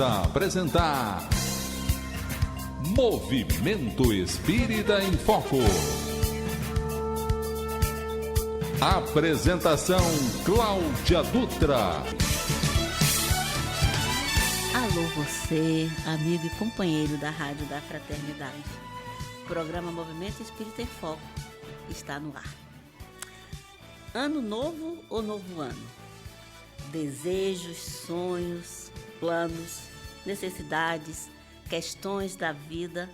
passa a apresentar Movimento Espírita em Foco. Apresentação Cláudia Dutra. Alô você, amigo e companheiro da Rádio da Fraternidade. O programa Movimento Espírita em Foco está no ar. Ano novo ou novo ano? Desejos, sonhos, planos, necessidades, questões da vida.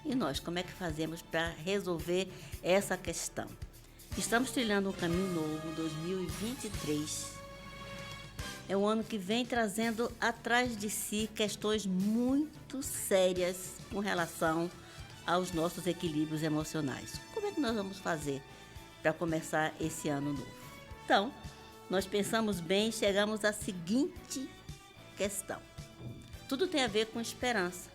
E nós, como é que fazemos para resolver essa questão? Estamos trilhando um caminho novo, 2023. É um ano que vem trazendo atrás de si questões muito sérias com relação aos nossos equilíbrios emocionais. Como é que nós vamos fazer para começar esse ano novo? Então, nós pensamos bem e chegamos à seguinte questão. Tudo tem a ver com esperança,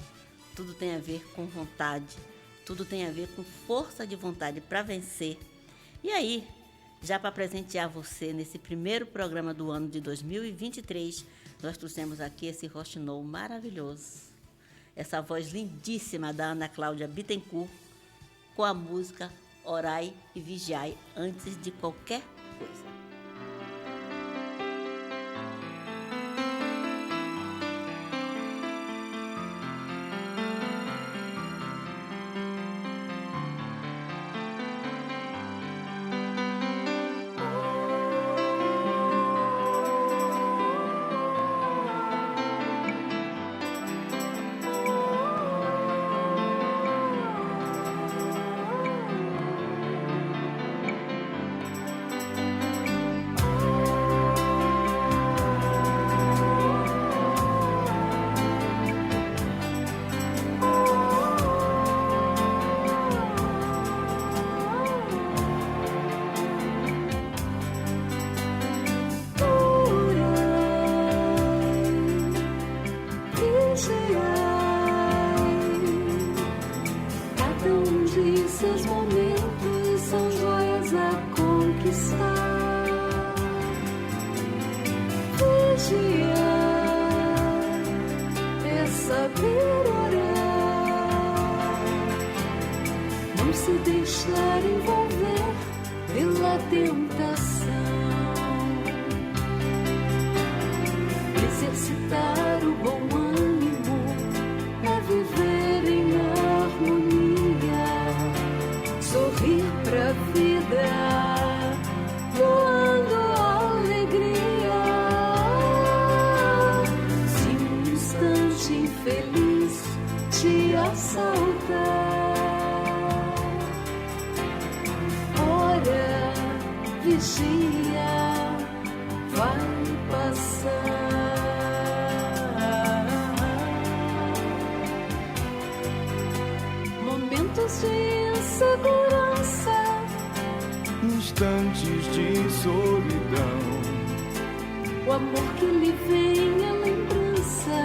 tudo tem a ver com vontade, tudo tem a ver com força de vontade para vencer. E aí, já para presentear você nesse primeiro programa do ano de 2023, nós trouxemos aqui esse roxinou maravilhoso, essa voz lindíssima da Ana Cláudia Bittencourt, com a música Orai e Vigiai antes de qualquer coisa. Instantes de solidão, o amor que lhe vem é lembrança,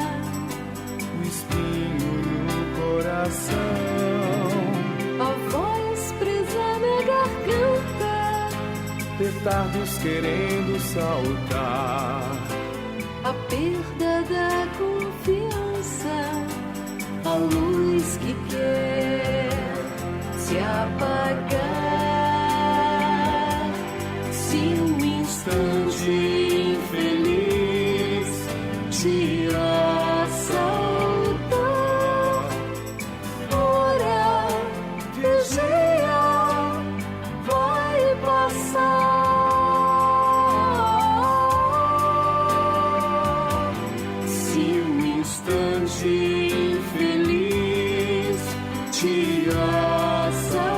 o espinho no coração, a voz presa na garganta, petardos querendo saltar, a perda da confiança, a luz que quer se apagar. Se um instante infeliz te assaltar, ora, vigia, vai passar. Se um instante infeliz te assaltar,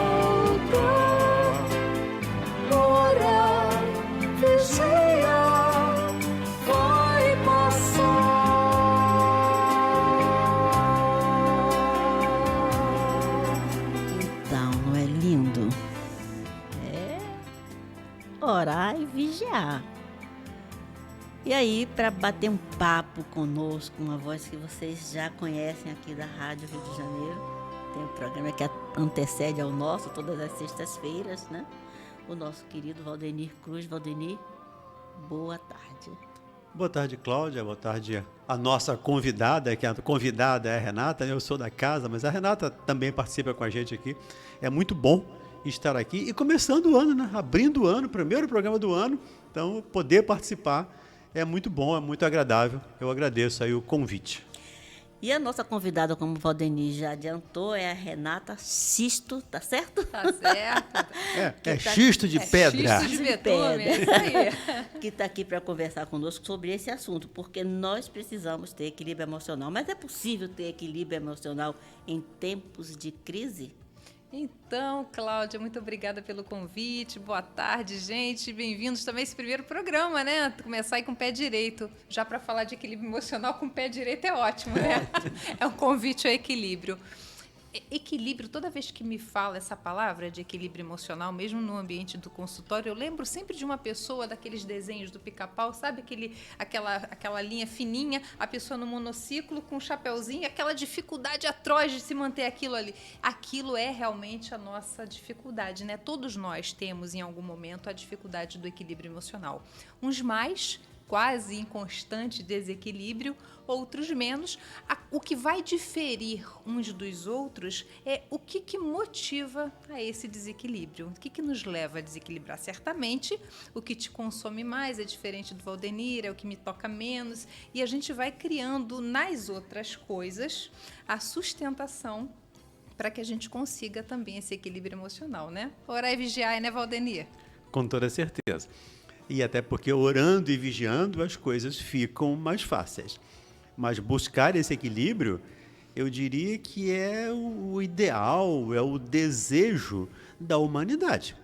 orar e vigiar. E aí, para bater um papo conosco, uma voz que vocês já conhecem aqui da Rádio Rio de Janeiro, tem um programa que antecede ao nosso, todas as sextas-feiras, né? O nosso querido Valdenir Cruz. Valdenir, boa tarde. Boa tarde, Cláudia. Boa tarde a nossa convidada, que a convidada é a Renata, eu sou da casa, mas a Renata também participa com a gente aqui. É muito bom estar aqui e começando o ano, né? Abrindo o ano, primeiro programa do ano, então poder participar é muito bom, é muito agradável. Eu agradeço aí o convite. E a nossa convidada, como o Valdeni já adiantou, é a Renata Xisto, tá certo? Tá certo. É xisto de pedra. Xisto de betume, é isso aí. Que está aqui para conversar conosco sobre esse assunto, porque nós precisamos ter equilíbrio emocional. Mas é possível ter equilíbrio emocional em tempos de crise? Então, Cláudia, muito obrigada pelo convite. Boa tarde, gente. Bem-vindos também a esse primeiro programa, né? Começar aí com o pé direito. Já para falar de equilíbrio emocional com o pé direito é ótimo, né? É um convite ao equilíbrio. Equilíbrio, toda vez que me fala essa palavra de equilíbrio emocional, mesmo no ambiente do consultório, eu lembro sempre de uma pessoa daqueles desenhos do Pica-Pau, sabe? Aquela linha fininha, a pessoa no monociclo com um chapeuzinho, aquela dificuldade atroz de se manter aquilo ali. Aquilo é realmente a nossa dificuldade, né? Todos nós temos em algum momento a dificuldade do equilíbrio emocional. Uns mais, quase em constante desequilíbrio, outros menos. O que vai diferir uns dos outros é o que motiva a esse desequilíbrio, o que nos leva a desequilibrar. Certamente, o que te consome mais é diferente do Valdenir, é o que me toca menos, e a gente vai criando nas outras coisas a sustentação para que a gente consiga também esse equilíbrio emocional, né? Orar e vigiar, né, Valdenir? Com toda certeza. E até porque orando e vigiando as coisas ficam mais fáceis. Mas buscar esse equilíbrio, eu diria que é o ideal, é o desejo da humanidade.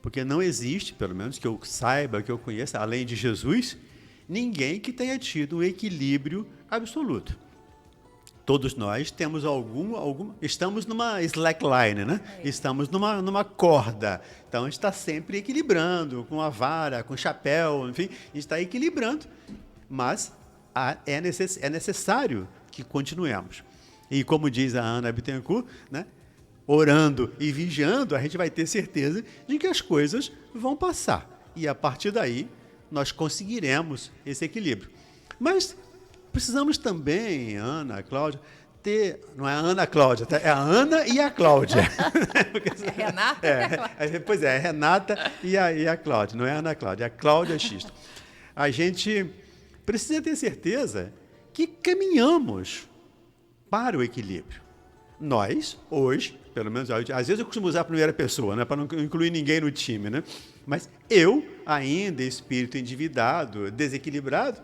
Porque não existe, pelo menos que eu saiba, que eu conheça, além de Jesus, ninguém que tenha tido um equilíbrio absoluto. Todos nós temos estamos numa slackline, né? Estamos numa corda. Então, a gente está sempre equilibrando, com a vara, com o chapéu, enfim, a gente está equilibrando, mas é necessário que continuemos. E como diz a Ana Bittencourt, né? Orando e vigiando, a gente vai ter certeza de que as coisas vão passar. E a partir daí, nós conseguiremos esse equilíbrio. Mas precisamos também, Ana, Cláudia, não é a Ana Cláudia, tá? É a Ana e a Cláudia. É a Renata e a Cláudia. Pois é, a Renata e a Cláudia, não é a Ana Cláudia, é a Cláudia Xisto. A gente precisa ter certeza que caminhamos para o equilíbrio. Nós, hoje, pelo menos, às vezes eu costumo usar a primeira pessoa, né, para não incluir ninguém no time, né? Mas eu, ainda espírito endividado, desequilibrado,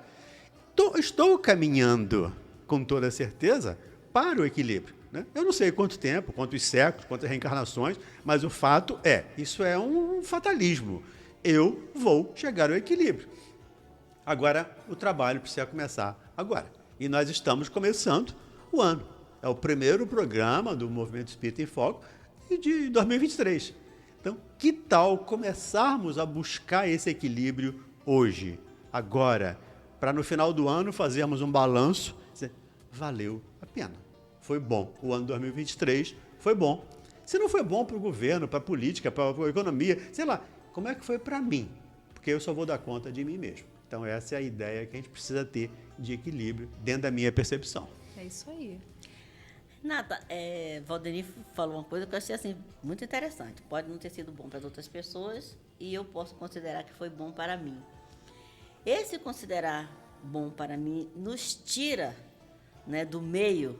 estou caminhando com toda certeza para o equilíbrio, né? Eu não sei quanto tempo, quantos séculos, quantas reencarnações, mas o fato isso é um fatalismo. Eu vou chegar ao equilíbrio. Agora, o trabalho precisa começar agora. E nós estamos começando o ano. É o primeiro programa do Movimento Espírita em Foco de 2023. Então, que tal começarmos a buscar esse equilíbrio hoje, agora, para no final do ano fazermos um balanço, dizer, valeu a pena, foi bom, o ano 2023 foi bom. Se não foi bom para o governo, para a política, para a economia, sei lá, como é que foi para mim? Porque eu só vou dar conta de mim mesmo. Então essa é a ideia que a gente precisa ter de equilíbrio dentro da minha percepção. É isso aí. Renata, Valdenir falou uma coisa que eu achei assim, muito interessante. Pode não ter sido bom para as outras pessoas e eu posso considerar que foi bom para mim. Esse considerar bom para mim nos tira, né, do meio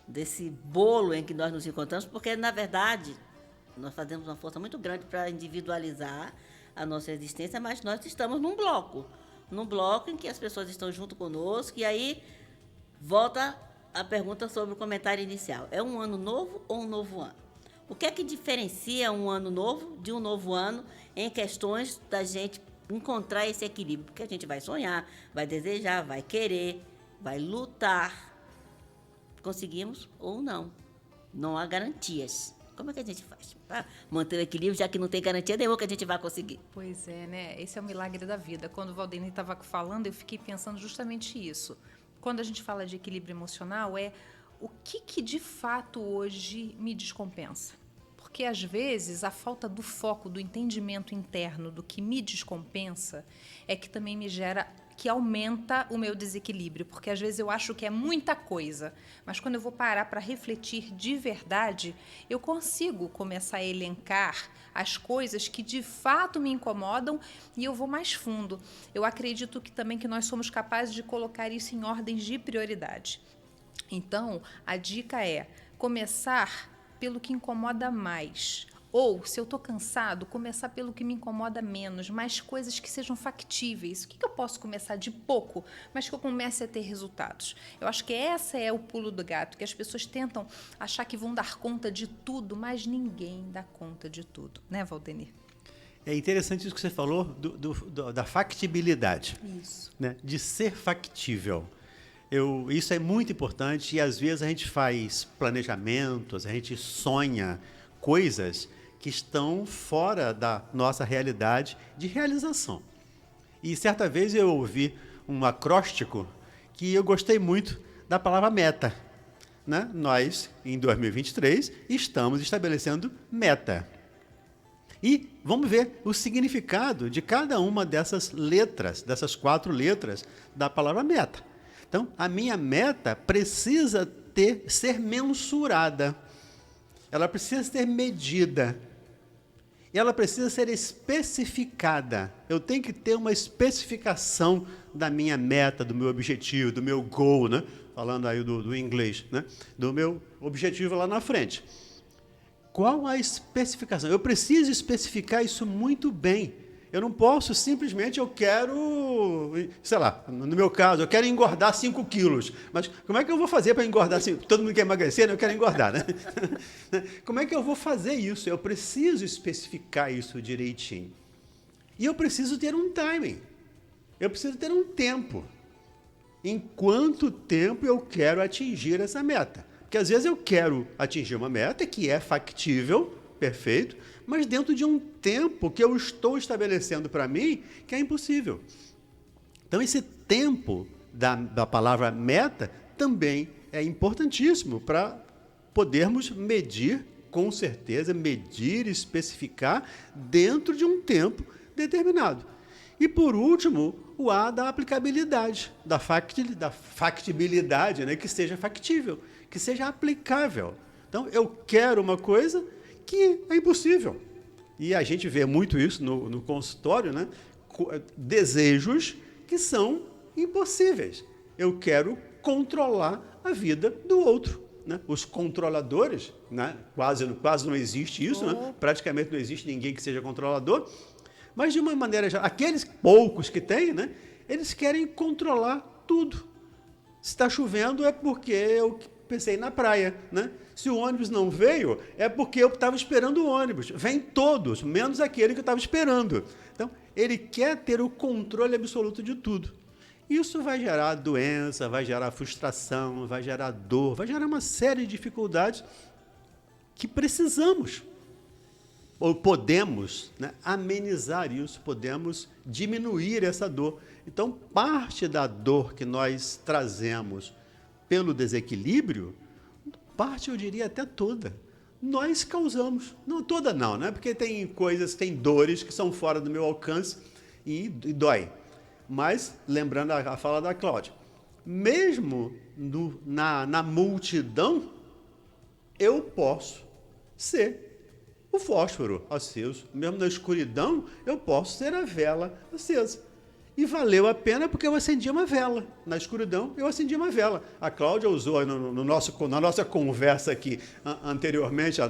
desse bolo em que nós nos encontramos, porque, na verdade, nós fazemos uma força muito grande para individualizar a nossa existência, mas nós estamos num bloco em que as pessoas estão junto conosco, e aí volta a pergunta sobre o comentário inicial. É um ano novo ou um novo ano? O que é que diferencia um ano novo de um novo ano em questões da gente encontrar esse equilíbrio? Porque a gente vai sonhar, vai desejar, vai querer, vai lutar. Conseguimos ou não? Não há garantias. Como é que a gente faz para manter o equilíbrio, já que não tem garantia nenhuma que a gente vai conseguir? Pois é, né? Esse é o milagre da vida. Quando o Valdenir estava falando, eu fiquei pensando justamente isso. Quando a gente fala de equilíbrio emocional, o que de fato hoje me descompensa? Porque, às vezes, a falta do foco, do entendimento interno do que me descompensa é que também me gera que aumenta o meu desequilíbrio, porque às vezes eu acho que é muita coisa, mas quando eu vou parar para refletir de verdade, eu consigo começar a elencar as coisas que de fato me incomodam e eu vou mais fundo. Eu acredito que também que nós somos capazes de colocar isso em ordens de prioridade. Então, a dica é começar pelo que incomoda mais. Ou, se eu estou cansado, começar pelo que me incomoda menos, mais coisas que sejam factíveis. O que eu posso começar de pouco, mas que eu comece a ter resultados? Eu acho que esse é o pulo do gato, que as pessoas tentam achar que vão dar conta de tudo, mas ninguém dá conta de tudo. Né, Valdenir? É interessante isso que você falou da factibilidade. Isso. Né? De ser factível. Isso é muito importante e, às vezes, a gente faz planejamentos, a gente sonha coisas que estão fora da nossa realidade de realização. E, certa vez, eu ouvi um acróstico que eu gostei muito da palavra meta. Né? Nós, em 2023, estamos estabelecendo meta. E vamos ver o significado de cada uma dessas letras, dessas 4 letras da palavra meta. Então, a minha meta precisa ser mensurada. Ela precisa ser medida. E ela precisa ser especificada. Eu tenho que ter uma especificação da minha meta, do meu objetivo, do meu goal, né? Falando aí do inglês, né? Do meu objetivo lá na frente. Qual a especificação? Eu preciso especificar isso muito bem. Eu não posso simplesmente, eu quero, sei lá, no meu caso, eu quero engordar 5 quilos. Mas como é que eu vou fazer para engordar 5? Todo mundo quer emagrecer, né? Eu quero engordar, né? Como é que eu vou fazer isso? Eu preciso especificar isso direitinho. E eu preciso ter um timing. Eu preciso ter um tempo. Em quanto tempo eu quero atingir essa meta? Porque às vezes eu quero atingir uma meta que é factível, perfeito, mas dentro de um tempo que eu estou estabelecendo para mim que é impossível. Então, esse tempo da palavra meta também é importantíssimo para podermos medir, com certeza, medir e especificar dentro de um tempo determinado. E, por último, o A da aplicabilidade, da factibilidade, né? Que seja factível, que seja aplicável. Então, eu quero uma coisa que é impossível. E a gente vê muito isso no consultório, né? Desejos que são impossíveis. Eu quero controlar a vida do outro. Né? Os controladores, né? quase não existe isso, né? Praticamente não existe ninguém que seja controlador, mas, de uma maneira geral, aqueles poucos que têm, né? Eles querem controlar tudo. Se está chovendo é porque eu pensei na praia, né? Se o ônibus não veio, é porque eu estava esperando o ônibus. Vem todos, menos aquele que eu estava esperando. Então, ele quer ter o controle absoluto de tudo. Isso vai gerar doença, vai gerar frustração, vai gerar dor, vai gerar uma série de dificuldades que precisamos, ou podemos, né, amenizar isso, podemos diminuir essa dor. Então, parte da dor que nós trazemos pelo desequilíbrio, parte, eu diria, até toda, nós causamos. Não toda não, né? Porque tem coisas, tem dores que são fora do meu alcance e dói. Mas, lembrando a fala da Cláudia, mesmo na multidão, eu posso ser o fósforo aceso. Mesmo na escuridão, eu posso ser a vela acesa. E valeu a pena porque eu acendi uma vela. Na escuridão, eu acendi uma vela. A Cláudia usou na nossa conversa aqui anteriormente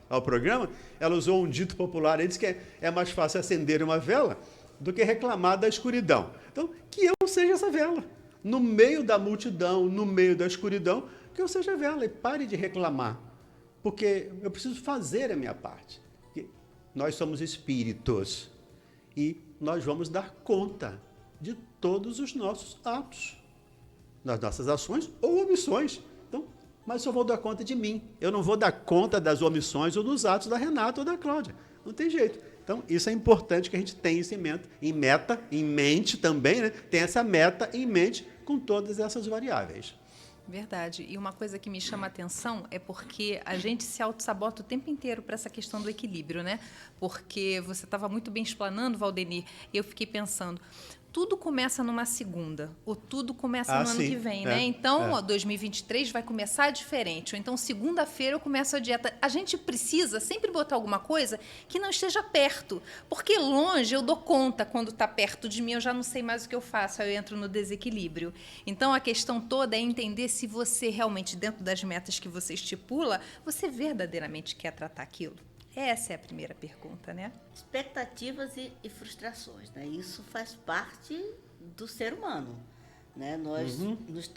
ao programa, ela usou um dito popular, ele disse que é mais fácil acender uma vela do que reclamar da escuridão. Então, que eu seja essa vela. No meio da multidão, no meio da escuridão, que eu seja a vela e pare de reclamar. Porque eu preciso fazer a minha parte. Nós somos espíritos e nós vamos dar conta de todos os nossos atos, das nossas ações ou omissões. Então, mas só vou dar conta de mim. Eu não vou dar conta das omissões ou dos atos da Renata ou da Cláudia. Não tem jeito. Então, isso é importante que a gente tenha isso em mente também, né? Tem essa meta em mente com todas essas variáveis. Verdade. E uma coisa que me chama a atenção é porque a gente se auto-sabota o tempo inteiro para essa questão do equilíbrio, né? Porque você estava muito bem explanando, Valdenir, e eu fiquei pensando, tudo começa numa segunda, ou tudo começa no ano sim, que vem, né? Então, é. 2023 vai começar diferente. Ou então, segunda-feira eu começo a dieta. A gente precisa sempre botar alguma coisa que não esteja perto. Porque longe eu dou conta, quando está perto de mim, eu já não sei mais o que eu faço, aí eu entro no desequilíbrio. Então, a questão toda é entender se você realmente, dentro das metas que você estipula, você verdadeiramente quer tratar aquilo. Essa é a primeira pergunta, né? Expectativas e frustrações, né? Isso faz parte do ser humano, né? Nós nos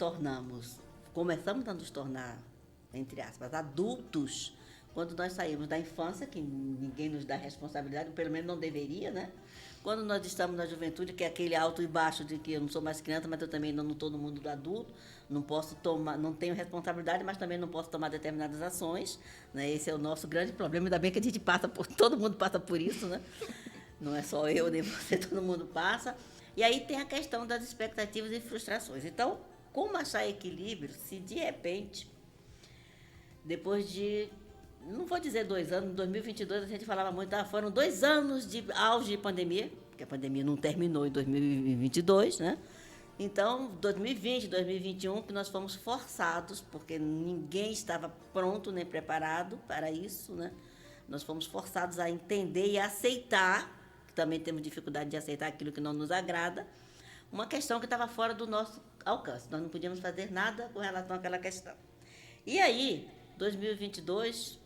começamos a nos tornar, entre aspas, adultos, quando nós saímos da infância, que ninguém nos dá responsabilidade, pelo menos não deveria, né? Quando nós estamos na juventude, que é aquele alto e baixo de que eu não sou mais criança, mas eu também não estou no mundo do adulto, não tenho responsabilidade, mas também não posso tomar determinadas ações, né? Esse é o nosso grande problema, ainda bem que a gente todo mundo passa por isso, né? Não é só eu, nem você, todo mundo passa. E aí tem a questão das expectativas e frustrações. Então, como achar equilíbrio se de repente, depois de, não vou dizer 2 anos, em 2022 a gente falava muito, foram 2 anos de auge de pandemia, porque a pandemia não terminou em 2022, né? Então, 2020, 2021, que nós fomos forçados, porque ninguém estava pronto nem preparado para isso, né? Nós fomos forçados a entender e aceitar, que também temos dificuldade de aceitar aquilo que não nos agrada, uma questão que estava fora do nosso alcance. Nós não podíamos fazer nada com relação àquela questão. E aí, 2022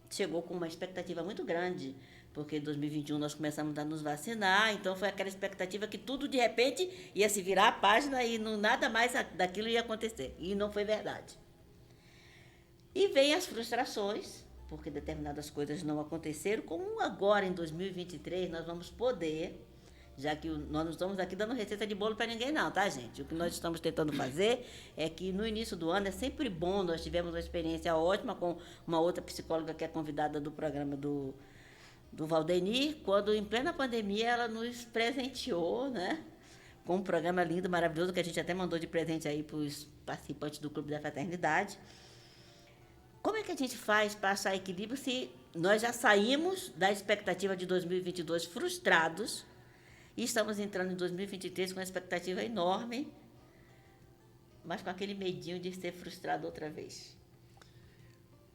chegou com uma expectativa muito grande, porque em 2021 nós começamos a nos vacinar, então foi aquela expectativa que tudo, de repente, ia se virar a página e nada mais daquilo ia acontecer. E não foi verdade. E vem as frustrações, porque determinadas coisas não aconteceram, como agora, em 2023, nós vamos poder, já que nós não estamos aqui dando receita de bolo para ninguém não, tá, gente? O que nós estamos tentando fazer é que no início do ano é sempre bom, nós tivemos uma experiência ótima com uma outra psicóloga que é convidada do programa do Valdenir, quando em plena pandemia ela nos presenteou, né, com um programa lindo, maravilhoso, que a gente até mandou de presente aí para os participantes do Clube da Fraternidade. Como é que a gente faz para achar equilíbrio se nós já saímos da expectativa de 2022 frustrados e estamos entrando em 2023 com uma expectativa enorme, mas com aquele medinho de ser frustrado outra vez?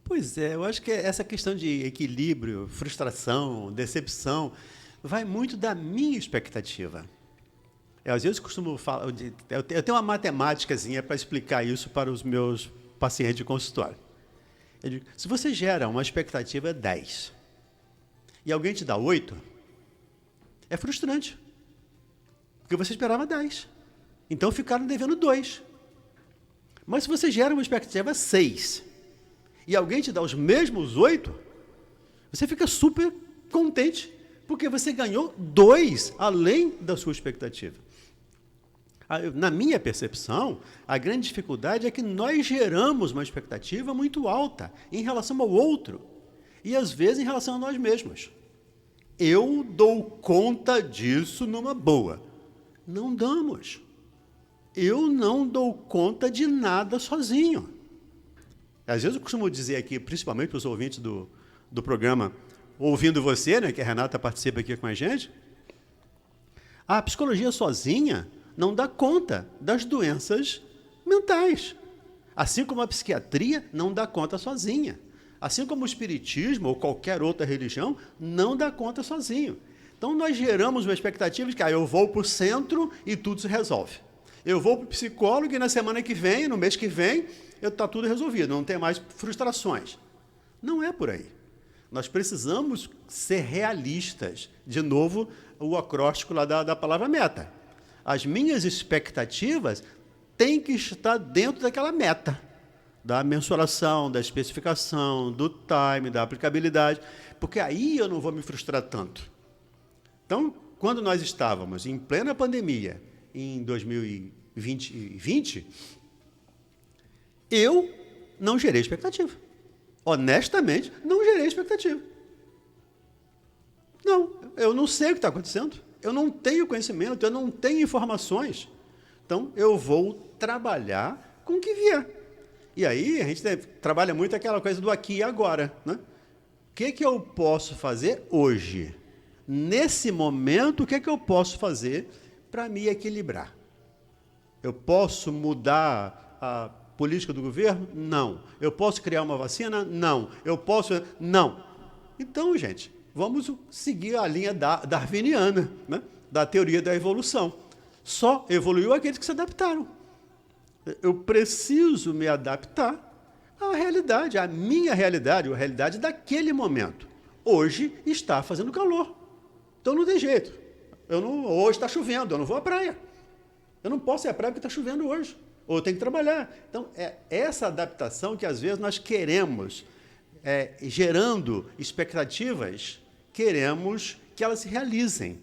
Pois é, eu acho que essa questão de equilíbrio, frustração, decepção, vai muito da minha expectativa. Às vezes eu costumo falar, eu tenho uma matemáticazinha para explicar isso para os meus pacientes de consultório. Eu digo, se você gera uma expectativa 10 e alguém te dá 8, é frustrante, porque você esperava 10. Então ficaram devendo 2. Mas se você gera uma expectativa 6 e alguém te dá os mesmos 8, você fica super contente, porque você ganhou 2 além da sua expectativa. Na minha percepção, a grande dificuldade é que nós geramos uma expectativa muito alta em relação ao outro e, às vezes, em relação a nós mesmos. Eu dou conta disso numa boa. Não damos. Eu não dou conta de nada sozinho. Às vezes eu costumo dizer aqui, principalmente para os ouvintes do programa, ouvindo você, né, que a Renata participa aqui com a gente, a psicologia sozinha não dá conta das doenças mentais. Assim como a psiquiatria não dá conta sozinha. Assim como o espiritismo ou qualquer outra religião não dá conta sozinho. Então nós geramos uma expectativa de que eu vou para o centro e tudo se resolve. Eu vou para o psicólogo e na semana que vem, no mês que vem, está tudo resolvido, não tem mais frustrações. Não é por aí. Nós precisamos ser realistas. De novo, o acróstico lá da palavra meta. As minhas expectativas têm que estar dentro daquela meta, da mensuração, da especificação, do time, da aplicabilidade, porque aí eu não vou me frustrar tanto. Então, quando nós estávamos em plena pandemia, em 2020, eu não gerei expectativa. Honestamente, não gerei expectativa. Não, eu não sei o que está acontecendo. Eu não tenho conhecimento, eu não tenho informações. Então, eu vou trabalhar com o que vier. E aí, a gente trabalha muito aquela coisa do aqui e agora, né? O que eu posso fazer hoje? Nesse momento, o que eu posso fazer para me equilibrar. Eu posso mudar a política do governo? Não. Eu posso criar uma vacina? Não. Eu posso... Não. Então, gente, vamos seguir a linha darwiniana, né? Da teoria da evolução. Só evoluiu aqueles que se adaptaram. Eu preciso me adaptar à realidade, à minha realidade, a realidade daquele momento. Hoje está fazendo calor. Então não tem jeito. Hoje está chovendo, eu não vou à praia. Eu não posso ir à praia porque está chovendo hoje. Ou eu tenho que trabalhar. Então, é essa adaptação que às vezes nós queremos, gerando expectativas, queremos que elas se realizem.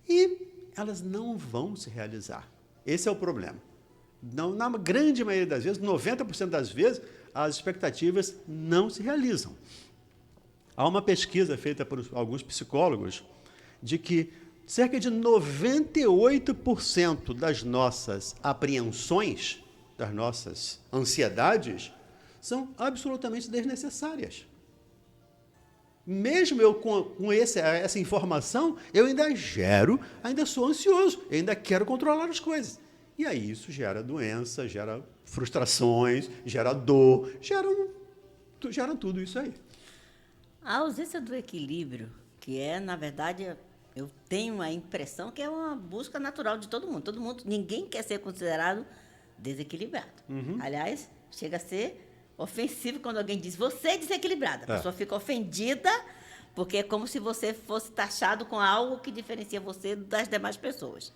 E elas não vão se realizar. Esse é o problema. Não, na grande maioria das vezes, 90% das vezes, as expectativas não se realizam. Há uma pesquisa feita por alguns psicólogos de que cerca de 98% das nossas apreensões, das nossas ansiedades, são absolutamente desnecessárias. Mesmo eu com essa informação, eu ainda sou ansioso, eu ainda quero controlar as coisas. E aí isso gera doença, gera frustrações, gera dor, gera tudo isso aí. A ausência do equilíbrio, que é, na verdade, eu tenho a impressão que é uma busca natural de todo mundo. Ninguém quer ser considerado desequilibrado. Uhum. Aliás, chega a ser ofensivo quando alguém diz, você é desequilibrada. A pessoa fica ofendida, porque é como se você fosse taxado com algo que diferencia você das demais pessoas.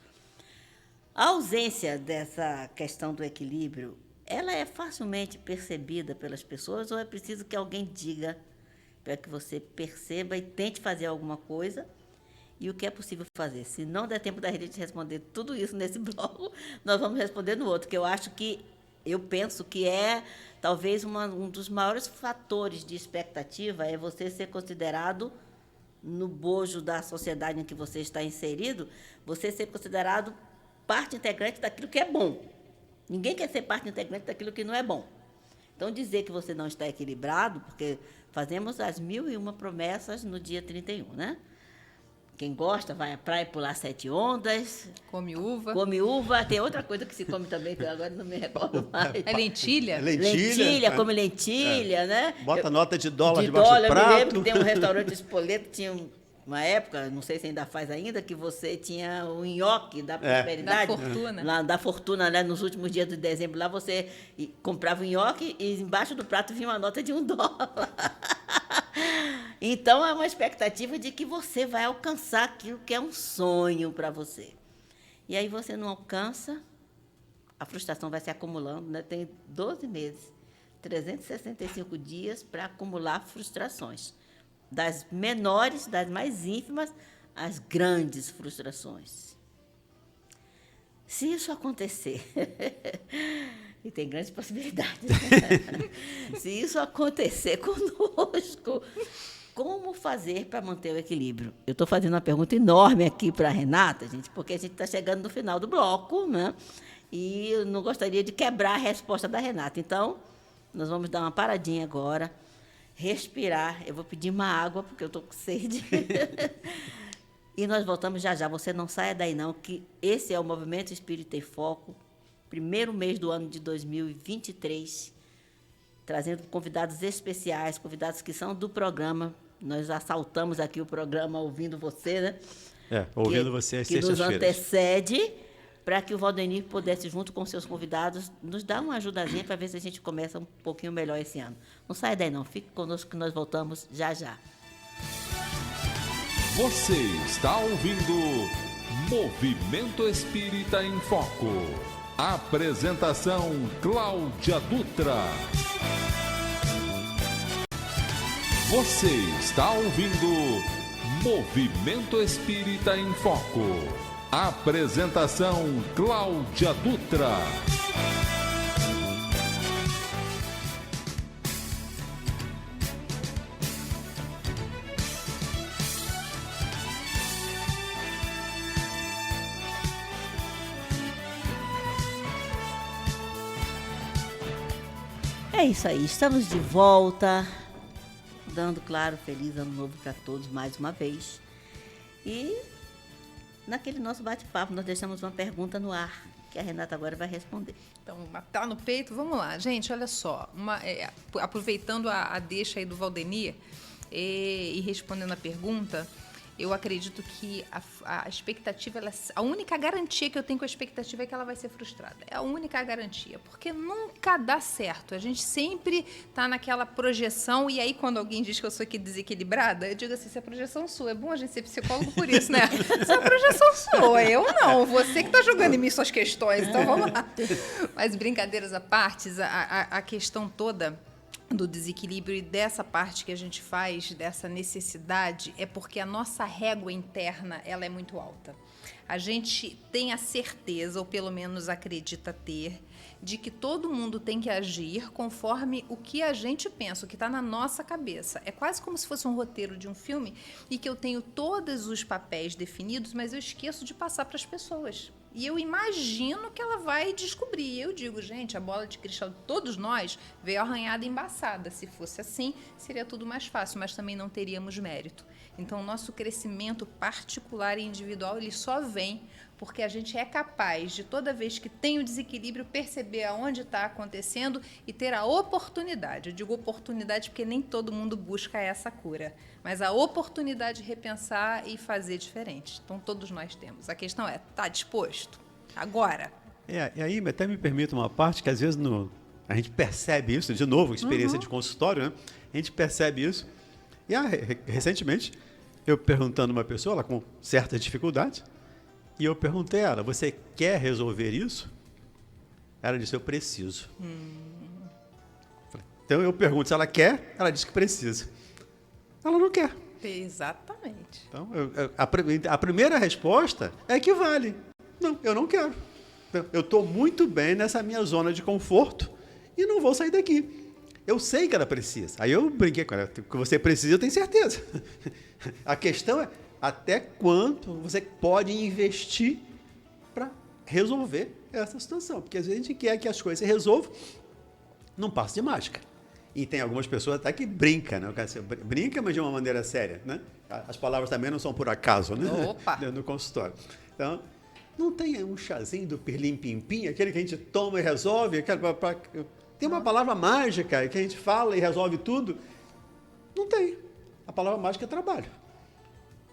A ausência dessa questão do equilíbrio, ela é facilmente percebida pelas pessoas ou é preciso que alguém diga para que você perceba e tente fazer alguma coisa e o que é possível fazer? Se não der tempo da gente responder tudo isso nesse bloco, nós vamos responder no outro, que eu penso que é talvez um dos maiores fatores de expectativa é você ser considerado, no bojo da sociedade em que você está inserido, você ser considerado parte integrante daquilo que é bom. Ninguém quer ser parte integrante daquilo que não é bom. Então, dizer que você não está equilibrado, porque fazemos as 1001 promessas no dia 31, né? Quem gosta vai à praia pular 7 ondas. Come uva. Come uva. Tem outra coisa que se come também, que eu agora não me recordo mais. É lentilha? Lentilha, come lentilha, né? Bota nota de dólar debaixo do prato. Eu me lembro que tem um restaurante Spoleto, tinha uma época, não sei se ainda faz ainda, que você tinha o nhoque da prosperidade. Da fortuna. Lá, da fortuna, né? Nos últimos dias de dezembro, lá você comprava o nhoque e embaixo do prato vinha uma nota de $1. Então, é uma expectativa de que você vai alcançar aquilo que é um sonho para você. E aí você não alcança, a frustração vai se acumulando, né? Tem 12 meses, 365 dias para acumular frustrações. Das menores, das mais ínfimas, às grandes frustrações. Se isso acontecer, e tem grandes possibilidades, né? Se isso acontecer conosco, como fazer para manter o equilíbrio? Eu estou fazendo uma pergunta enorme aqui para a Renata, gente, porque a gente está chegando no final do bloco, né? E eu não gostaria de quebrar a resposta da Renata. Então, nós vamos dar uma paradinha agora, respirar. Eu vou pedir uma água, porque eu estou com sede. E nós voltamos já já. Você não saia daí, não, que esse é o Movimento Espírita em Foco, primeiro mês do ano de 2023, trazendo convidados especiais, convidados que são do programa. Nós assaltamos aqui o programa ouvindo você, né? Ouvindo você às sextas-feiras. Que nos antecede, para que o Valdenir pudesse, junto com seus convidados, nos dar uma ajudazinha para ver se a gente começa um pouquinho melhor esse ano. Não saia daí, não. Fique conosco que nós voltamos já já. Você está ouvindo Movimento Espírita em Foco. Apresentação Cláudia Dutra. Você está ouvindo Movimento Espírita em Foco. Apresentação Cláudia Dutra. É isso aí, estamos de volta, dando, claro, feliz ano novo para todos mais uma vez. E naquele nosso bate-papo, nós deixamos uma pergunta no ar, que a Renata agora vai responder. Então, matar no peito, vamos lá. Gente, olha só, aproveitando a deixa aí do Valdenir e respondendo a pergunta, eu acredito que a expectativa, a única garantia que eu tenho com a expectativa é que ela vai ser frustrada. É a única garantia, porque nunca dá certo. A gente sempre está naquela projeção, e aí quando alguém diz que eu sou aqui desequilibrada, eu digo assim, isso é projeção sua. É bom a gente ser psicólogo por isso, né? Isso é projeção sua, eu não. Você que está jogando em mim suas questões, então vamos lá. Mas brincadeiras à parte, a questão toda do desequilíbrio e dessa parte que a gente faz, dessa necessidade, é porque a nossa régua interna, ela é muito alta. A gente tem a certeza, ou pelo menos acredita ter, de que todo mundo tem que agir conforme o que a gente pensa, o que está na nossa cabeça. É quase como se fosse um roteiro de um filme e que eu tenho todos os papéis definidos, mas eu esqueço de passar para as pessoas. E eu imagino que ela vai descobrir. Eu digo, gente, a bola de cristal de todos nós veio arranhada e embaçada. Se fosse assim, seria tudo mais fácil, mas também não teríamos mérito. Então, o nosso crescimento particular e individual, ele só vem porque a gente é capaz de, toda vez que tem o desequilíbrio, perceber aonde está acontecendo e ter a oportunidade. Eu digo oportunidade porque nem todo mundo busca essa cura, mas a oportunidade de repensar e fazer diferente. Então, todos nós temos. A questão é, está disposto? Agora. E aí, até me permite uma parte que às vezes a gente percebe isso, de novo, experiência de consultório, né? A gente percebe isso. E recentemente, eu perguntando a uma pessoa, ela com certa dificuldade, e eu perguntei a ela, você quer resolver isso? Ela disse, eu preciso. Então eu pergunto se ela quer, ela diz que precisa. Ela não quer. Exatamente. Então, a primeira resposta é que vale. Não, eu não quero. Eu estou muito bem nessa minha zona de conforto e não vou sair daqui. Eu sei que ela precisa. Aí eu brinquei com ela. Que você precisa, eu tenho certeza. A questão é até quanto você pode investir para resolver essa situação. Porque às vezes a gente quer que as coisas se resolvam num passo de mágica. E tem algumas pessoas até que brincam, né? Brinca, mas de uma maneira séria, né? As palavras também não são por acaso, né? Opa! No consultório. Então, não tem um chazinho do pirlim-pim-pim, aquele que a gente toma e resolve? Tem uma palavra mágica que a gente fala e resolve tudo? Não tem. A palavra mágica é trabalho.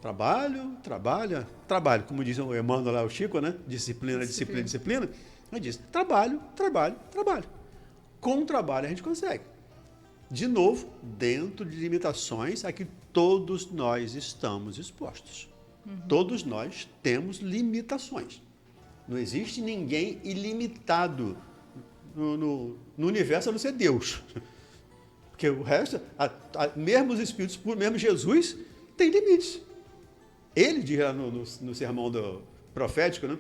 Trabalho. Como diz o Emmanuel lá, o Chico, né? Disciplina. Ele diz, trabalho. Com trabalho a gente consegue. De novo, dentro de limitações a que todos nós estamos expostos. Todos nós temos limitações. Não existe ninguém ilimitado no universo a não ser Deus. Porque o resto, mesmo os espíritos puros, mesmo Jesus, tem limites. Ele diz lá no sermão profético, né?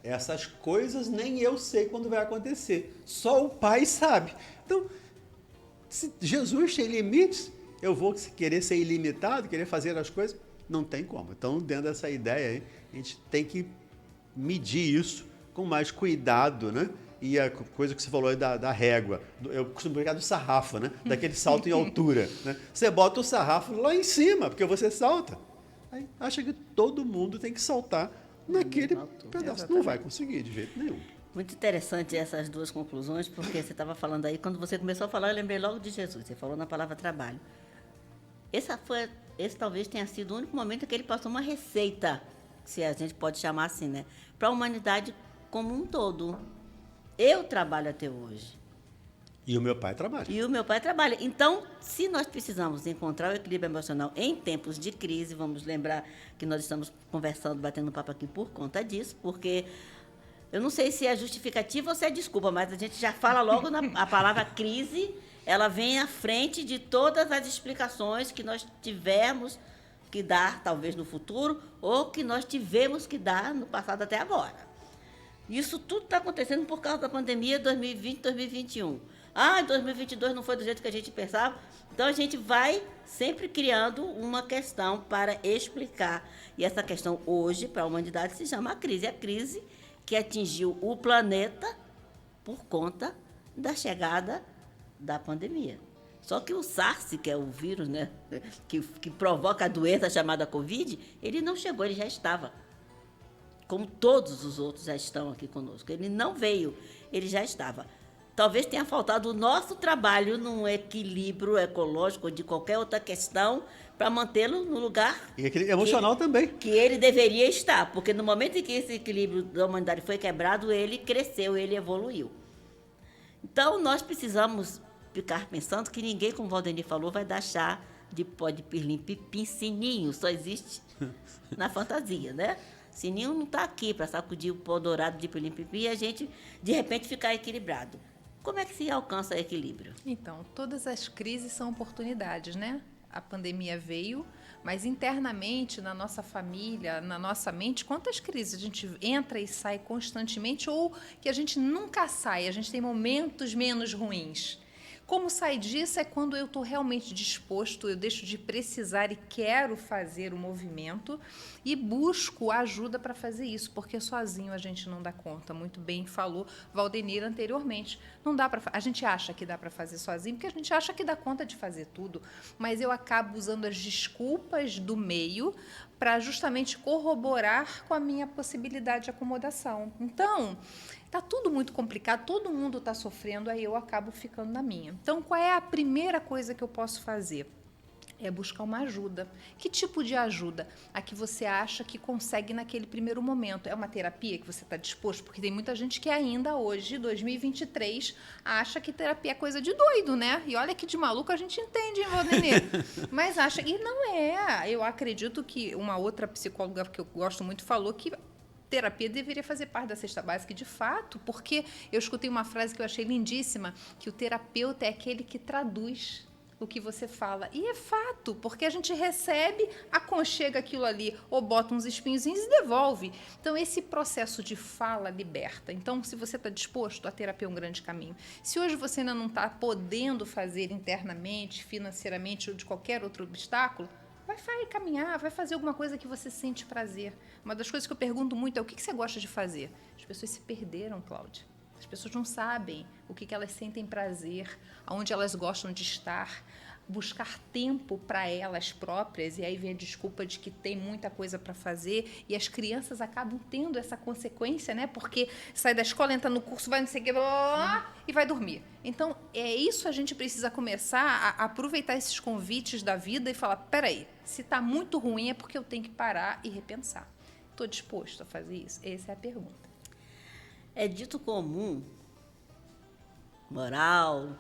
Essas coisas nem eu sei quando vai acontecer. Só o Pai sabe. Então, se Jesus tem limites, eu vou querer ser ilimitado, querer fazer as coisas? Não tem como. Então, dentro dessa ideia aí, a gente tem que medir isso com mais cuidado, né? E a coisa que você falou aí da régua, eu costumo brincar do sarrafo, né? Daquele salto em altura, né? Você bota o sarrafo lá em cima, porque você salta. Aí acha que todo mundo tem que saltar naquele pedaço. Exatamente. Não vai conseguir de jeito nenhum. Muito interessante essas duas conclusões, porque você estava falando aí, quando você começou a falar, eu lembrei logo de Jesus. Você falou na palavra trabalho. Esse talvez tenha sido o único momento que ele passou uma receita, se a gente pode chamar assim, né? Para a humanidade como um todo. Eu trabalho até hoje. E o meu pai trabalha. Então, se nós precisamos encontrar o equilíbrio emocional em tempos de crise, vamos lembrar que nós estamos conversando, batendo papo aqui por conta disso, porque eu não sei se é justificativa ou se é desculpa, mas a gente já fala logo a palavra crise, ela vem à frente de todas as explicações que nós tivemos que dar, talvez no futuro, ou que nós tivemos que dar no passado até agora. Isso tudo está acontecendo por causa da pandemia 2020-2021. Ah, 2022 não foi do jeito que a gente pensava. Então, a gente vai sempre criando uma questão para explicar. E essa questão hoje, para a humanidade, se chama a crise. A crise que atingiu o planeta por conta da chegada da pandemia. Só que o SARS, que é o vírus, né, que provoca a doença chamada Covid, ele não chegou, ele já estava como todos os outros já estão aqui conosco. Ele não veio, ele já estava. Talvez tenha faltado o nosso trabalho num equilíbrio ecológico ou de qualquer outra questão para mantê-lo no lugar E aquele emocional também. que ele deveria estar, porque no momento em que esse equilíbrio da humanidade foi quebrado, ele cresceu, ele evoluiu. Então, nós precisamos ficar pensando que ninguém, como o Valdenir falou, vai dar chá de pó de pirlim-pipim, sininho, só existe na fantasia, né? Sininho não está aqui para sacudir o pó dourado de pirlim-pipim e a gente, de repente, ficar equilibrado. Como é que se alcança equilíbrio? Então, todas as crises são oportunidades, né? A pandemia veio, mas internamente, na nossa família, na nossa mente, quantas crises a gente entra e sai constantemente ou que a gente nunca sai, a gente tem momentos menos ruins. Como sair disso é quando eu estou realmente disposto, eu deixo de precisar e quero fazer o movimento e busco ajuda para fazer isso, porque sozinho a gente não dá conta. Muito bem falou Valdenir anteriormente. Não dá para, a gente acha que dá para fazer sozinho, porque a gente acha que dá conta de fazer tudo, mas eu acabo usando as desculpas do meio para justamente corroborar com a minha possibilidade de acomodação. Então, está tudo muito complicado, todo mundo está sofrendo, aí eu acabo ficando na minha. Então, qual é a primeira coisa que eu posso fazer? É buscar uma ajuda. Que tipo de ajuda? A que você acha que consegue naquele primeiro momento. É uma terapia que você está disposto? Porque tem muita gente que ainda hoje, 2023, acha que terapia é coisa de doido, né? E olha que de maluco a gente entende, hein, Valdenir? Mas acha... E não é. Eu acredito que uma outra psicóloga que eu gosto muito falou que terapia deveria fazer parte da cesta básica, de fato, porque eu escutei uma frase que eu achei lindíssima, que o terapeuta é aquele que traduz o que você fala. E é fato, porque a gente recebe, aconchega aquilo ali, ou bota uns espinhozinhos e devolve. Então, esse processo de fala liberta. Então, se você está disposto, a terapia é um grande caminho. Se hoje você ainda não está podendo fazer internamente, financeiramente ou de qualquer outro obstáculo, vai caminhar, vai fazer alguma coisa que você sente prazer. Uma das coisas que eu pergunto muito é o que você gosta de fazer? As pessoas se perderam, Cláudia. As pessoas não sabem o que elas sentem prazer, aonde elas gostam de estar, buscar tempo para elas próprias, e aí vem a desculpa de que tem muita coisa para fazer, e as crianças acabam tendo essa consequência, né? Porque sai da escola, entra no curso, vai não sei o que, blá, blá, blá, e vai dormir. Então, é isso, a gente precisa começar a aproveitar esses convites da vida e falar, peraí, se está muito ruim é porque eu tenho que parar e repensar. Estou disposto a fazer isso? Essa é a pergunta. É dito comum, moral,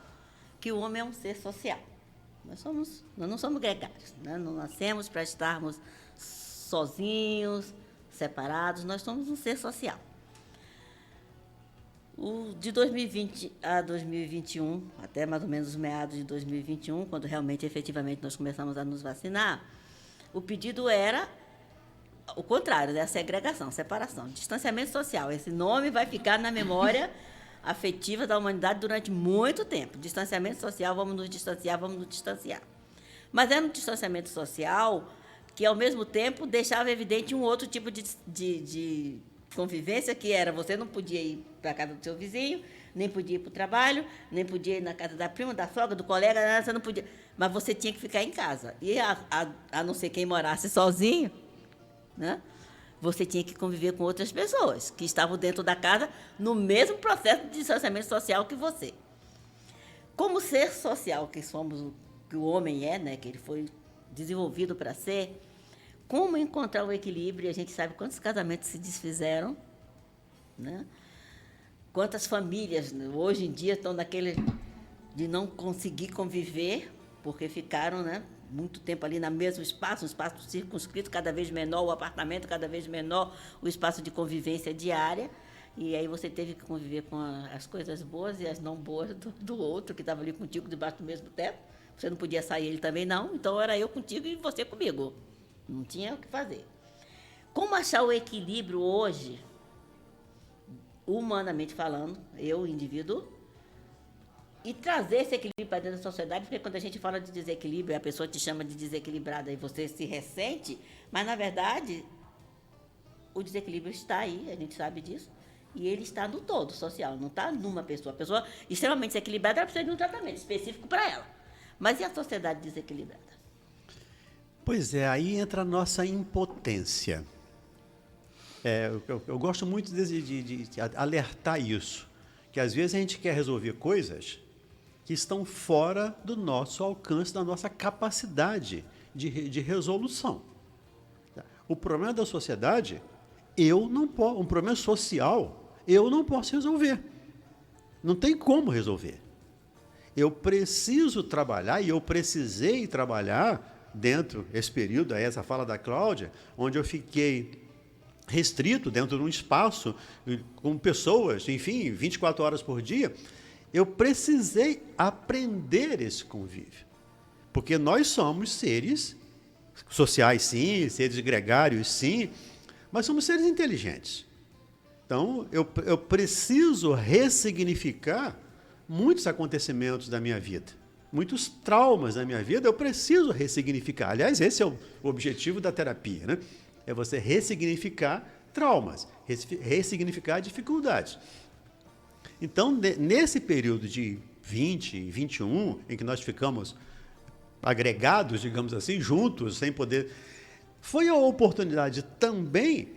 que o homem é um ser social. Nós não somos gregários, né? Não nascemos para estarmos sozinhos, separados, nós somos um ser social. De 2020 a 2021, até mais ou menos os meados de 2021, quando realmente, efetivamente, nós começamos a nos vacinar, o pedido era o contrário, né? A segregação, separação, distanciamento social. Esse nome vai ficar na memória afetiva da humanidade durante muito tempo. Distanciamento social, vamos nos distanciar. Mas era um distanciamento social que, ao mesmo tempo, deixava evidente um outro tipo de convivência, que era você não podia ir para a casa do seu vizinho, nem podia ir para o trabalho, nem podia ir na casa da prima, da sogra, do colega, você não podia. Mas você tinha que ficar em casa. E a não ser quem morasse sozinho, né? Você tinha que conviver com outras pessoas que estavam dentro da casa no mesmo processo de distanciamento social que você. Como ser social que somos, que o homem é, né? Que ele foi desenvolvido para ser, como encontrar o equilíbrio? A gente sabe quantos casamentos se desfizeram, né? Quantas famílias, né, hoje em dia estão naquele de não conseguir conviver porque ficaram, né, muito tempo ali no mesmo espaço, um espaço circunscrito, cada vez menor o apartamento, cada vez menor o espaço de convivência diária. E aí você teve que conviver com as coisas boas e as não boas do outro, que estava ali contigo debaixo do mesmo teto. Você não podia sair, ele também não. Então era eu contigo e você comigo. Não tinha o que fazer. Como achar o equilíbrio hoje, humanamente falando, eu, indivíduo, e trazer esse equilíbrio para dentro da sociedade, porque quando a gente fala de desequilíbrio, a pessoa te chama de desequilibrada e você se ressente, mas, na verdade, o desequilíbrio está aí, a gente sabe disso, e ele está no todo social, não está numa pessoa. A pessoa extremamente desequilibrada, ela precisa de um tratamento específico para ela. Mas e a sociedade desequilibrada? Pois é, aí entra a nossa impotência. Eu gosto muito de alertar isso, que às vezes a gente quer resolver coisas que estão fora do nosso alcance, da nossa capacidade de resolução. O problema da sociedade, um problema social, eu não posso resolver. Não tem como resolver. Eu preciso trabalhar, e eu precisei trabalhar dentro desse período, aí essa fala da Cláudia, onde eu fiquei restrito dentro de um espaço com pessoas, enfim, 24 horas por dia. Eu precisei aprender esse convívio. Porque nós somos seres sociais, sim, seres gregários, sim, mas somos seres inteligentes. Então, eu preciso ressignificar muitos acontecimentos da minha vida, muitos traumas da minha vida, eu preciso ressignificar. Aliás, esse é o objetivo da terapia, né? É você ressignificar traumas, ressignificar dificuldades. Então, nesse período de 20 e 21, em que nós ficamos agregados, digamos assim, juntos, sem poder, foi a oportunidade também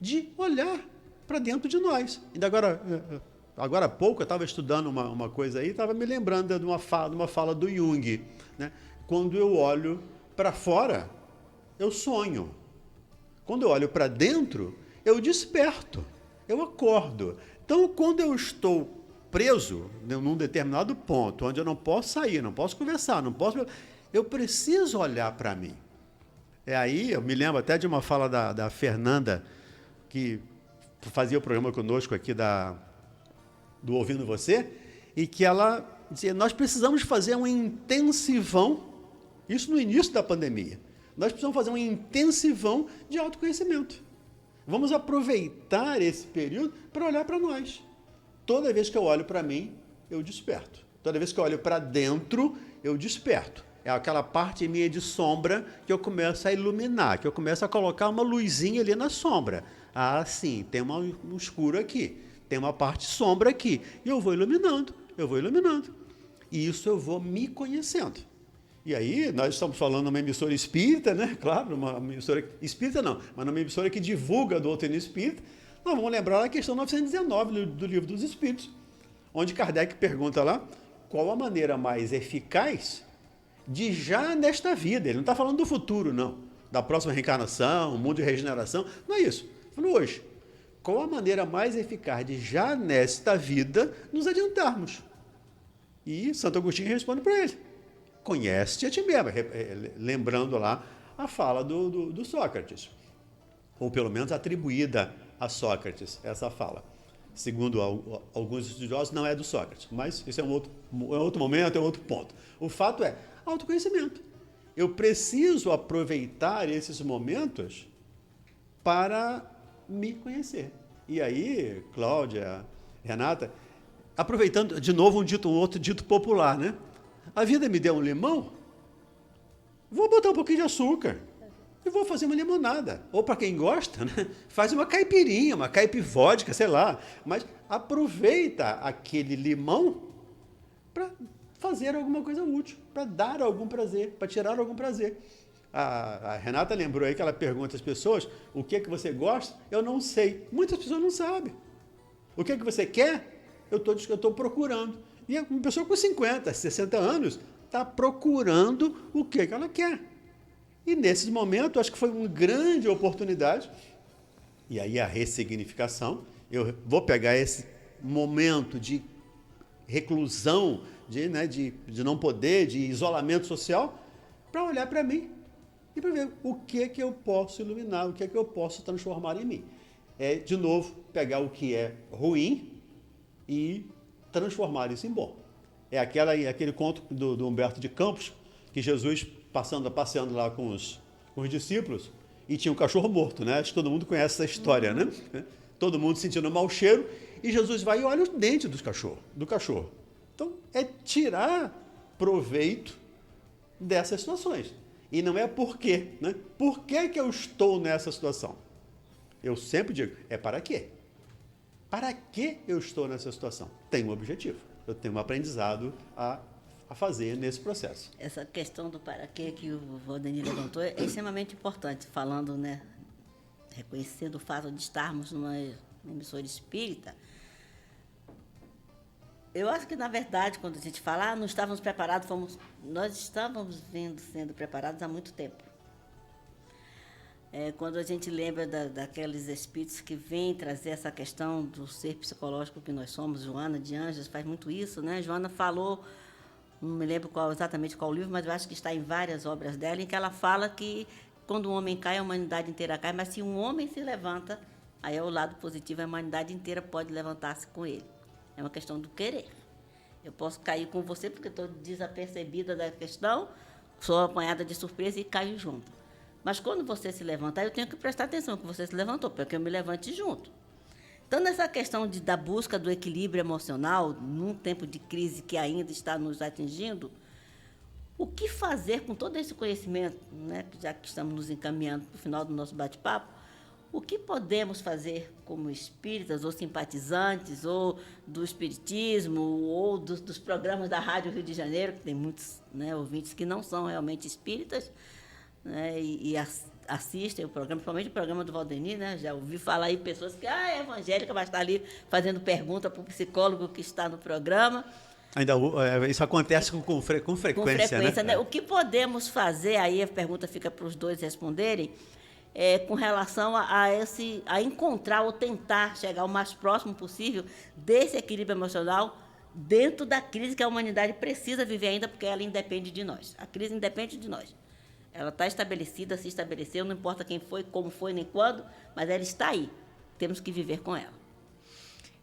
de olhar para dentro de nós. Ainda agora há pouco, eu estava estudando uma coisa aí, estava me lembrando de uma fala do Jung, né? Quando eu olho para fora, eu sonho. Quando eu olho para dentro, eu desperto, eu acordo. Então, quando eu estou preso num determinado ponto, onde eu não posso sair, não posso conversar, eu preciso olhar para mim. Aí, eu me lembro até de uma fala da Fernanda, que fazia o programa conosco aqui do Ouvindo Você, e que ela dizia, nós precisamos fazer um intensivão, isso no início da pandemia, nós precisamos fazer um intensivão de autoconhecimento. Vamos aproveitar esse período para olhar para nós. Toda vez que eu olho para mim, eu desperto. Toda vez que eu olho para dentro, eu desperto. É aquela parte minha de sombra que eu começo a iluminar, que eu começo a colocar uma luzinha ali na sombra. Ah, sim, tem um escuro aqui, tem uma parte sombra aqui. E eu vou iluminando. E isso eu vou me conhecendo. E aí, nós estamos falando de uma emissora espírita, né? Claro, uma emissora espírita não, mas uma emissora que divulga a doutrina espírita. Nós vamos lembrar a questão 919 do Livro dos Espíritos, onde Kardec pergunta lá qual a maneira mais eficaz de já nesta vida. Ele não está falando do futuro, não. Da próxima reencarnação, mundo de regeneração. Não é isso. Ele falou hoje. Qual a maneira mais eficaz de já nesta vida nos adiantarmos? E Santo Agostinho responde para ele. Conhece-te a ti mesmo. Lembrando lá a fala do Sócrates. Ou pelo menos atribuída a Sócrates, essa fala. Segundo alguns estudiosos, não é do Sócrates. Mas isso é um outro momento, é um outro ponto. O fato é autoconhecimento. Eu preciso aproveitar esses momentos para me conhecer. E aí, Cláudia, Renata, aproveitando de novo um outro dito popular, né? A vida me deu um limão, vou botar um pouquinho de açúcar e vou fazer uma limonada. Ou para quem gosta, né? Faz uma caipirinha, uma caipivódica, sei lá. Mas aproveita aquele limão para fazer alguma coisa útil, para dar algum prazer, para tirar algum prazer. A Renata lembrou aí que ela pergunta às pessoas, o que é que você gosta? Eu não sei. Muitas pessoas não sabem. O que é que você quer? Eu estou procurando. E uma pessoa com 50, 60 anos está procurando o que ela quer. E nesses momentos, acho que foi uma grande oportunidade. E aí a ressignificação, eu vou pegar esse momento de reclusão, de não poder, de isolamento social, para olhar para mim e para ver o que eu posso iluminar, o que eu posso transformar em mim. É, de novo, pegar o que é ruim e transformar isso em bom. É aquele conto do Humberto de Campos, que Jesus passeando lá com os discípulos, e tinha um cachorro morto, né? Acho que todo mundo conhece essa história, né? Todo mundo sentindo um mau cheiro, e Jesus vai e olha os dentes do cachorro. Então, é tirar proveito dessas situações. E não é por quê, né? Por que eu estou nessa situação? Eu sempre digo, é para quê? Para que eu estou nessa situação? Tem um objetivo. Eu tenho um aprendizado a fazer nesse processo. Essa questão do para quê que o Valdemir levantou é extremamente importante, falando, né, reconhecendo o fato de estarmos numa emissora espírita, eu acho que, na verdade, quando a gente fala, não estávamos preparados, nós estávamos sendo preparados há muito tempo. Quando a gente lembra daqueles espíritos que vêm trazer essa questão do ser psicológico que nós somos, Joana de Anjos faz muito isso, né? Joana falou, não me lembro exatamente qual livro, mas eu acho que está em várias obras dela, em que ela fala que quando um homem cai, a humanidade inteira cai, mas se um homem se levanta, aí é o lado positivo, a humanidade inteira pode levantar-se com ele. É uma questão do querer. Eu posso cair com você porque estou desapercebida da questão, sou apanhada de surpresa e caio junto. Mas quando você se levantar, eu tenho que prestar atenção que você se levantou, para que eu me levante junto. Então, nessa questão da busca do equilíbrio emocional, num tempo de crise que ainda está nos atingindo, o que fazer com todo esse conhecimento, né, já que estamos nos encaminhando para o final do nosso bate-papo, o que podemos fazer como espíritas ou simpatizantes, ou do espiritismo, ou dos programas da Rádio Rio de Janeiro, que tem muitos, né, ouvintes que não são realmente espíritas, né, e assistem o programa, principalmente o programa do Valdemir, né? Já ouvi falar aí pessoas que é evangélica, mas está ali fazendo pergunta para o psicólogo que está no programa. Ainda isso acontece com frequência, né? O que podemos fazer, aí a pergunta fica para os dois responderem, com relação a encontrar ou tentar chegar o mais próximo possível desse equilíbrio emocional dentro da crise que a humanidade precisa viver ainda, porque ela independe de nós. A crise independe de nós. Ela está estabelecida, se estabeleceu, não importa quem foi, como foi, nem quando, mas ela está aí. Temos que viver com ela.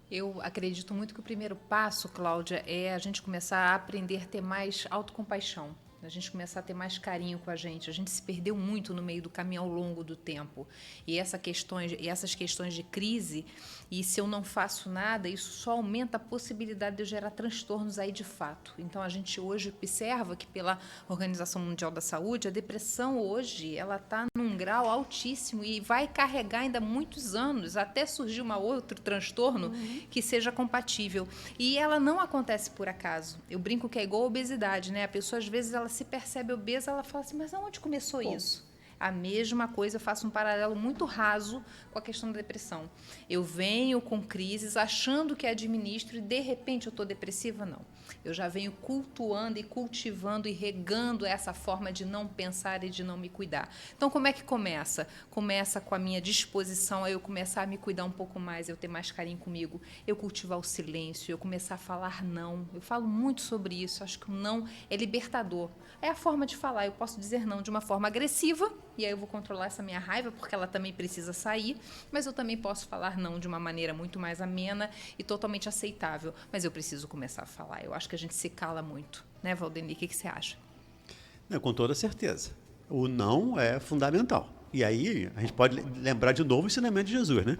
Eu acredito muito que o primeiro passo, Cláudia, é a gente começar a aprender a ter mais autocompaixão. A gente começar a ter mais carinho com a gente. A gente se perdeu muito no meio do caminho ao longo do tempo. E essas questões de crise, e se eu não faço nada, isso só aumenta a possibilidade de eu gerar transtornos aí de fato. Então, a gente hoje observa que pela Organização Mundial da Saúde, a depressão hoje ela está num grau altíssimo e vai carregar ainda muitos anos até surgir um outro transtorno que seja compatível. E ela não acontece por acaso. Eu brinco que é igual a obesidade, né? A pessoa, às vezes, ela se percebe obesa, ela fala assim, mas aonde começou isso? A mesma coisa, eu faço um paralelo muito raso com a questão da depressão. Eu venho com crises achando que administro e, de repente, eu estou depressiva? Não. Eu já venho cultuando e cultivando e regando essa forma de não pensar e de não me cuidar. Então, como é que começa? Começa com a minha disposição a eu começar a me cuidar um pouco mais, eu ter mais carinho comigo, eu cultivar o silêncio, eu começar a falar não. Eu falo muito sobre isso, acho que o não é libertador. É a forma de falar, eu posso dizer não de uma forma agressiva, e aí eu vou controlar essa minha raiva, porque ela também precisa sair, mas eu também posso falar não de uma maneira muito mais amena e totalmente aceitável. Mas eu preciso começar a falar. Eu acho que a gente se cala muito. Né, Valdemir? O que você acha? Com toda certeza. O não é fundamental. E aí a gente pode lembrar de novo o ensinamento de Jesus, né?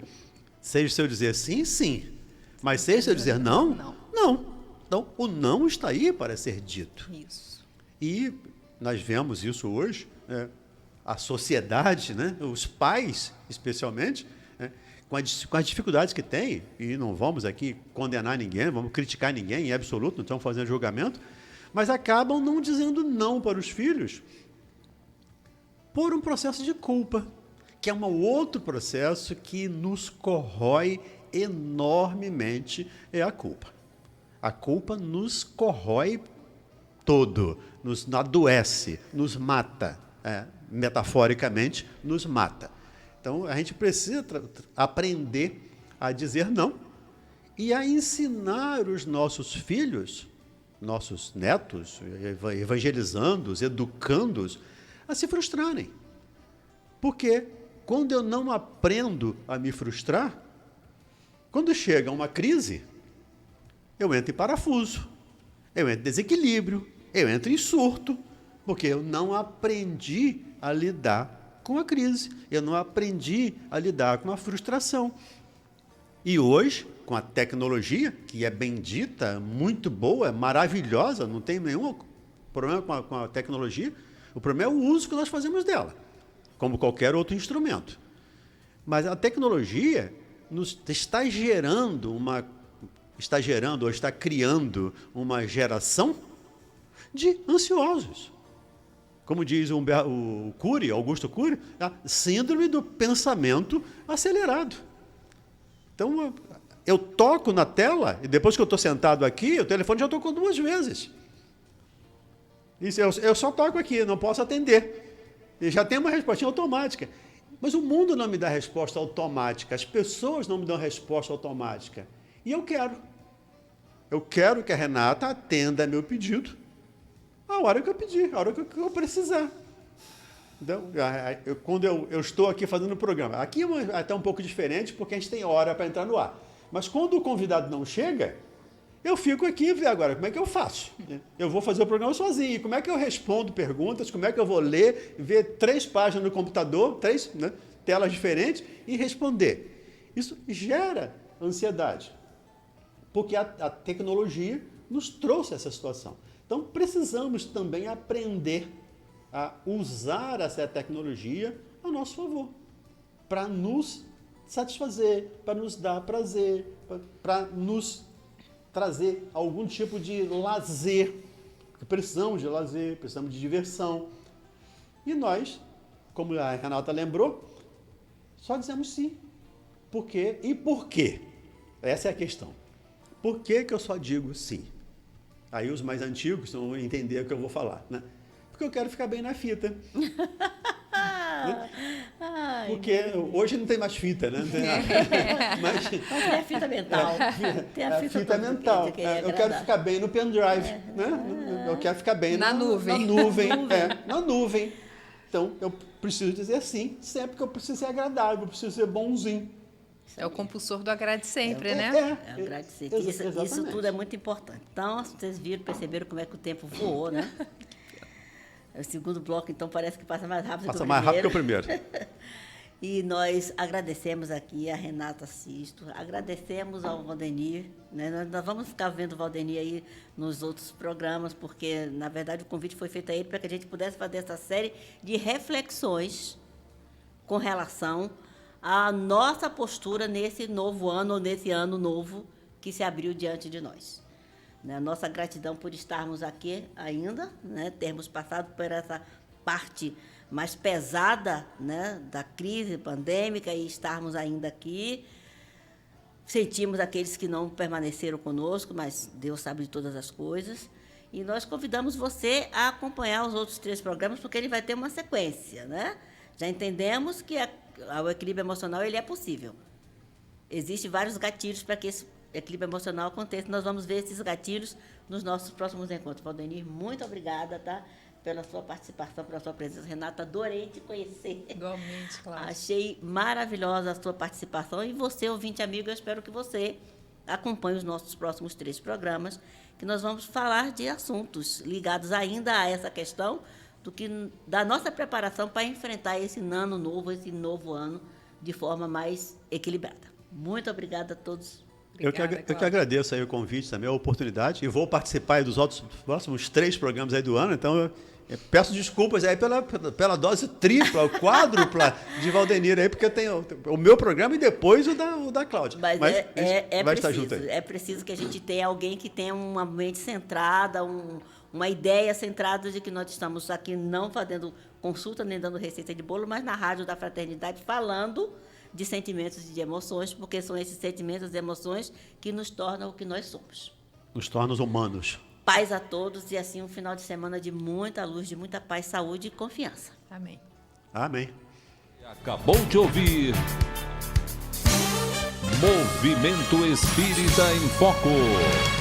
Seja se eu dizer sim, sim. Mas seja se eu dizer não, não. Então, o não está aí para ser dito. Isso. E nós vemos isso hoje, né? A sociedade, né? Os pais, especialmente, né? com as dificuldades que tem, e não vamos aqui condenar ninguém, não vamos criticar ninguém em absoluto, não estamos fazendo julgamento, mas acabam não dizendo não para os filhos por um processo de culpa, que é um outro processo que nos corrói enormemente, é a culpa. A culpa nos corrói todo, nos adoece, nos mata, metaforicamente, nos mata. Então, a gente precisa aprender a dizer não e a ensinar os nossos filhos, nossos netos, evangelizando-os, educando-os, a se frustrarem. Porque quando eu não aprendo a me frustrar, quando chega uma crise, eu entro em parafuso, eu entro em desequilíbrio, eu entro em surto, porque eu não aprendi a lidar com a crise, eu não aprendi a lidar com a frustração. E hoje, com a tecnologia, que é bendita, muito boa, maravilhosa, não tem nenhum problema com a tecnologia, o problema é o uso que nós fazemos dela, como qualquer outro instrumento. Mas a tecnologia está gerando ou está criando uma geração de ansiosos. como diz o Cury, Augusto Cury, a síndrome do pensamento acelerado. Então, eu toco na tela, e depois que eu estou sentado aqui, o telefone já tocou 2 vezes. Isso, eu só toco aqui, não posso atender. E já tem uma respostinha automática. Mas o mundo não me dá resposta automática, as pessoas não me dão resposta automática. E eu quero. Eu quero que a Renata atenda meu pedido a hora que eu pedir, a hora que eu precisar. Então, quando eu estou aqui fazendo o programa, aqui é até um pouco diferente, porque a gente tem hora para entrar no ar. Mas quando o convidado não chega, eu fico aqui e vejo agora, como é que eu faço? Eu vou fazer o programa sozinho, como é que eu respondo perguntas, como é que eu vou ler, ver 3 páginas no computador, 3 telas diferentes e responder. Isso gera ansiedade, porque a tecnologia nos trouxe essa situação. Então, precisamos também aprender a usar essa tecnologia a nosso favor, para nos satisfazer, para nos dar prazer, para nos trazer algum tipo de lazer, porque precisamos de lazer, precisamos de diversão. E nós, como a Renata lembrou, só dizemos sim. Por quê? E por quê? Essa é a questão. Por que que eu só digo sim? Aí os mais antigos vão entender o que eu vou falar, né? Porque eu quero ficar bem na fita. Porque hoje não tem mais fita, né? Mas tem a fita mental. Tem a fita mental. Eu quero ficar bem no pendrive, né? Eu quero ficar bem na nuvem. Na nuvem. Então, eu preciso dizer sim, sempre que eu preciso ser agradável, eu preciso ser bonzinho. É o compulsor do agrade sempre, né? É agradecer. Isso tudo é muito importante. Então, vocês perceberam como é que o tempo voou, né? O segundo bloco, então, parece que passa mais rápido que o primeiro. Passa mais rápido que o primeiro. E nós agradecemos aqui a Renata Sisto, agradecemos ao Valdenir, né? Nós vamos ficar vendo o Valdenir aí nos outros programas, porque, na verdade, o convite foi feito a ele para que a gente pudesse fazer essa série de reflexões com relação à nossa postura nesse novo ano, ou nesse ano novo que se abriu diante de nós. Nossa gratidão por estarmos aqui ainda, né? Termos passado por essa parte mais pesada, né, da crise pandêmica e estarmos ainda aqui. Sentimos aqueles que não permaneceram conosco, mas Deus sabe de todas as coisas. E nós convidamos você a acompanhar os outros 3 programas, porque ele vai ter uma sequência, né? Já entendemos que o equilíbrio emocional ele é possível. Existem vários gatilhos para que esse equilíbrio emocional aconteça. Nós vamos ver esses gatilhos nos nossos próximos encontros. Valdenir, muito obrigada, tá? Pela sua participação, pela sua presença. Renata, adorei te conhecer. Igualmente, claro. Achei maravilhosa a sua participação. E você, ouvinte amigo, eu espero que você acompanhe os nossos próximos 3 programas, que nós vamos falar de assuntos ligados ainda a essa questão da nossa preparação para enfrentar esse ano novo, esse novo ano, de forma mais equilibrada. Muito obrigada a todos. Obrigada, eu que agradeço aí o convite também, a oportunidade, e vou participar aí dos próximos 3 programas aí do ano, então eu peço desculpas aí pela dose tripla, ou quádrupla de Valdenir aí, porque eu tenho o meu programa e depois o da Cláudia. Mas vai preciso, estar junto aí. É preciso que a gente tenha alguém que tenha uma mente centrada, uma ideia centrada de que nós estamos aqui não fazendo consulta nem dando receita de bolo, mas na Rádio da Fraternidade falando de sentimentos e de emoções, porque são esses sentimentos e emoções que nos tornam o que nós somos. Nos tornam humanos. Paz a todos e assim um final de semana de muita luz, de muita paz, saúde e confiança. Amém. Amém. Acabou de ouvir Movimento Espírita em Foco.